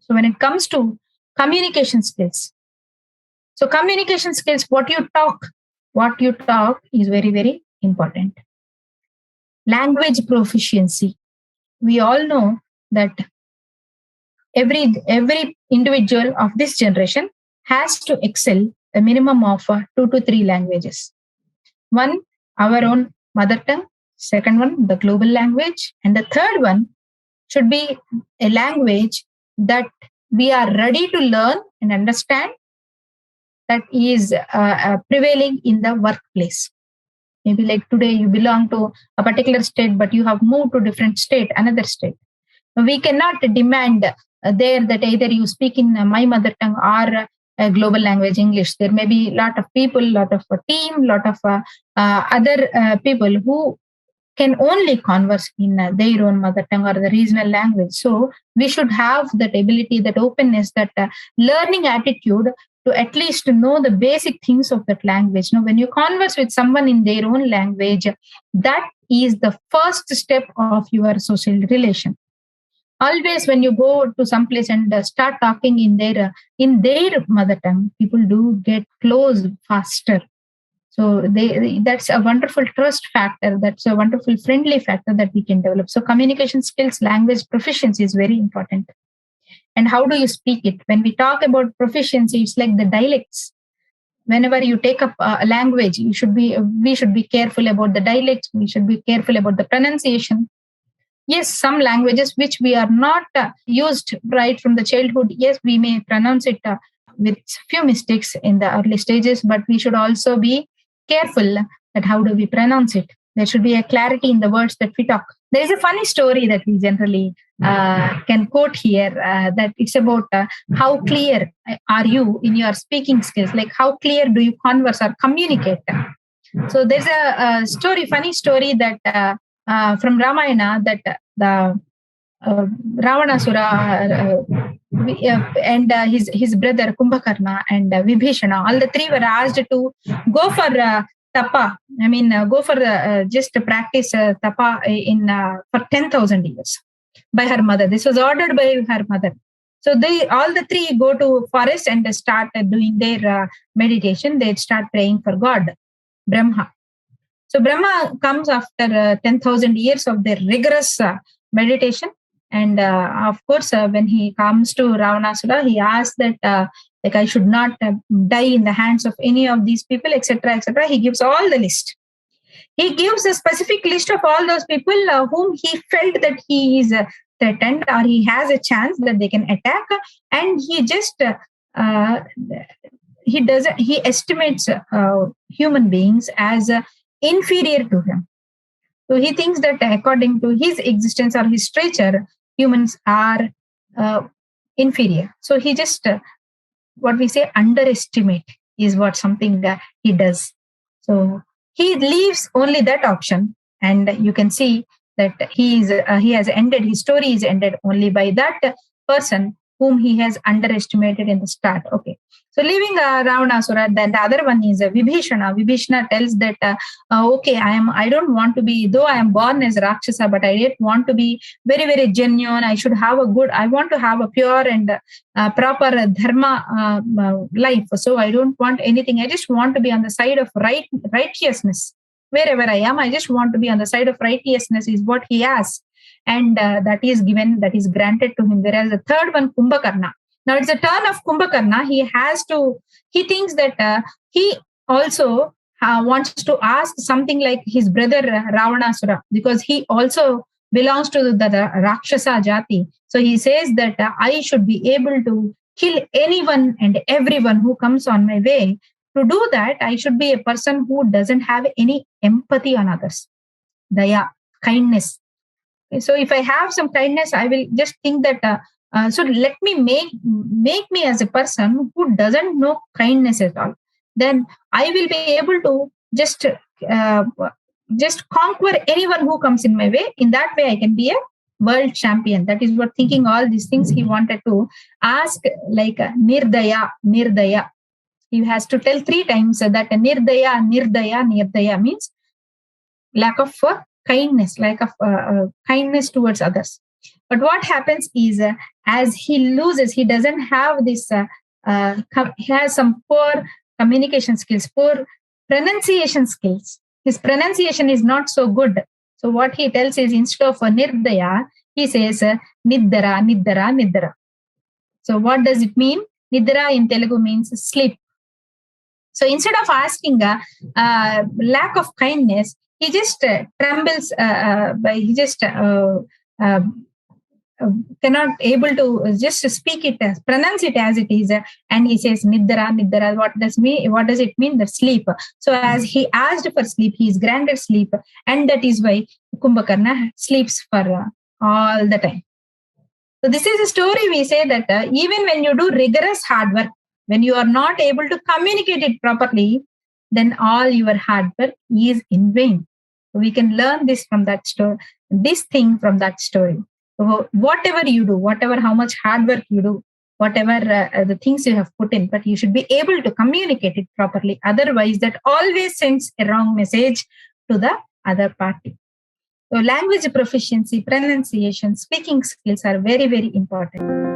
So when it comes to communication skills, so communication skills, what you talk is very, very important. Language proficiency. We all know that every individual of this generation has to excel a minimum of 2 to 3 languages. One, our own mother tongue. Second one, the global language. And the third one should be a language that we are ready to learn and understand, that is prevailing in the workplace. Maybe like today you belong to a particular state, but you have moved to different state, another state. We cannot demand there that either you speak in my mother tongue or a global language, English. There may be a lot of people, lot of a team, lot of other people who can only converse in their own mother tongue or the regional language. So we should have that ability, that openness, that learning attitude to at least know the basic things of that language. Now, when you converse with someone in their own language, that is the first step of your social relation. Always when you go to some place and start talking in their mother tongue, people do get close faster. So that's a wonderful trust factor. That's a wonderful friendly factor that we can develop. So communication skills, language proficiency is very important. And how do you speak it? When we talk about proficiency, it's like the dialects. Whenever you take up a language, we should be careful about the dialects. We should be careful about the pronunciation. Yes, some languages which we are not used right from the childhood, yes, we may pronounce it with few mistakes in the early stages, but we should also be careful that how do we pronounce it. There should be a clarity in the words that we talk. There is a funny story that we generally can quote here, that it's about how clear are you in your speaking skills, like how clear do you converse or communicate. So there's a funny story that from Ramayana, that the Ravanasura and his brother Kumbhakarna and Vibhishana, all the three were asked to go for tapa. I mean, go for just to practice tapa in for 10,000 years by her mother. This was ordered by her mother. So all the three go to forest and start doing their meditation. They start praying for God, Brahma. So Brahma comes after 10,000 years of their rigorous meditation. And of course, when he comes to Ravanasura, he asks that like I should not die in the hands of any of these people, etc., etc. He gives all the list. He gives a specific list of all those people whom he felt that he is threatened or he has a chance that they can attack, and he just he estimates human beings as inferior to him. So he thinks that according to his existence or his stature, humans are inferior. So he just what we say underestimate is what something that he does. So he leaves only that option, and you can see that he has ended. His story is ended only by that person whom he has underestimated in the start. Okay. So leaving Ravanasura, then the other one is Vibhishana. Vibhishana tells that, okay, I don't want to be, though I am born as Rakshasa, but I don't want to be very, very genuine. I want to have a pure and proper dharma life. So I don't want anything. I just want to be on the side of righteousness. Wherever I am, I just want to be on the side of righteousness is what he asks. And that is given, that is granted to him. Whereas the third one, Kumbhakarna. Now it's a turn of Kumbhakarna. He thinks that he also wants to ask something like his brother Ravanasura, because he also belongs to the Rakshasa Jati. So he says that I should be able to kill anyone and everyone who comes on my way. To do that, I should be a person who doesn't have any empathy on others. Daya, kindness. So if I have some kindness, I will just think that, so let me make me as a person who doesn't know kindness at all. Then I will be able to just conquer anyone who comes in my way. In that way, I can be a world champion. That is what thinking all these things he wanted to ask, like Nirdaya. He has to tell 3 times that Nirdaya means lack of kindness, lack of kindness towards others. But what happens is, as he loses, he doesn't have this, he has some poor communication skills, poor pronunciation skills. His pronunciation is not so good. So what he tells is, instead of nirdaya, he says niddara, niddara, niddara. So what does it mean? Nidra in Telugu means sleep. So instead of asking lack of kindness, he just trembles. He just cannot able to just speak it as, pronounce it as it is, and he says nidra, nidra. What does it mean? The sleep. So as he asked for sleep, he is granted sleep, and that is why Kumbhakarna sleeps for all the time. So this is a story we say that even when you do rigorous hard work, when you are not able to communicate it properly, then all your hard work is in vain. So we can learn this from that story, this thing from that story. So whatever you do, whatever how much hard work you do, whatever the things you have put in, but you should be able to communicate it properly. Otherwise, that always sends a wrong message to the other party. So language proficiency, pronunciation, speaking skills are very, very important.